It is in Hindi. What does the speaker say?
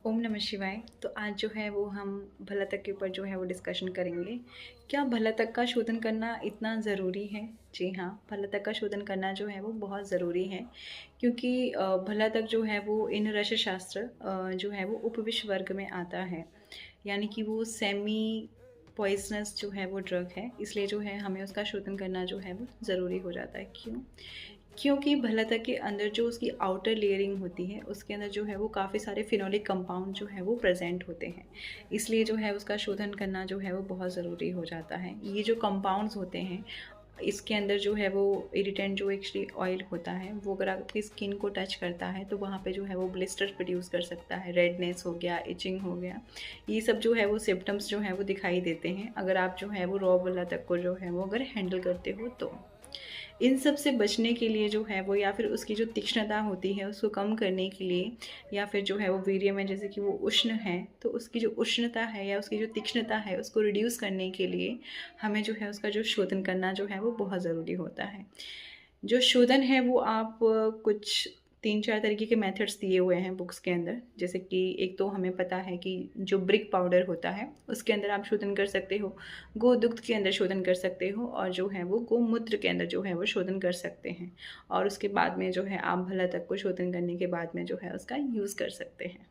ओम नमः शिवाय। तो आज जो है वो हम भलातक के ऊपर जो है वो डिस्कशन करेंगे। क्या भलातक का शोधन करना इतना ज़रूरी है? जी हाँ, भलातक का शोधन करना जो है वो बहुत ज़रूरी है, क्योंकि भलातक जो है वो इन रस शास्त्र जो है वो उपविश्व वर्ग में आता है। यानी कि वो सेमी पॉइज़नस जो है वो ड्रग है, इसलिए जो है हमें उसका शोधन करना जो है वो ज़रूरी हो जाता है। क्यों? क्योंकि भलातक के अंदर जो उसकी आउटर लेयरिंग होती है, उसके अंदर जो है वो काफ़ी सारे फिनोलिक कंपाउंड जो है वो प्रेज़ेंट होते हैं। इसलिए जो है उसका शोधन करना जो है वो बहुत ज़रूरी हो जाता है। ये जो कंपाउंड्स होते हैं, इसके अंदर जो है वो इरिटेंट जो एक्चुअली ऑयल होता है, वो अगर आपकी स्किन को टच करता है तो वहाँ पे जो है वो ब्लिस्टर प्रोड्यूस कर सकता है, रेडनेस हो गया, इचिंग हो गया। ये सब जो है वो सिम्पटम्स जो हैं वो दिखाई देते हैं, अगर आप जो है वो रॉ भलातक को जो है वो अगर हैंडल करते हो तो। इन सब से बचने के लिए जो है वो, या फिर उसकी जो तीक्ष्णता होती है उसको कम करने के लिए, या फिर जो है वो वीर्य में जैसे कि वो उष्ण है तो उसकी जो उष्णता है या उसकी जो तीक्ष्णता है उसको रिड्यूस करने के लिए हमें जो है उसका जो शोधन करना जो है वो बहुत ज़रूरी होता है। जो शोधन है वो आप कुछ 3-4 तरीके के मेथड्स दिए हुए हैं बुक्स के अंदर। जैसे कि एक तो हमें पता है कि जो ब्रिक पाउडर होता है उसके अंदर आप शोधन कर सकते हो, गोदुग्ध के अंदर शोधन कर सकते हो, और जो है वो गोमूत्र के अंदर जो है वो शोधन कर सकते हैं। और उसके बाद में जो है आप भलातक को शोधन करने के बाद में जो है उसका यूज़ कर सकते हैं।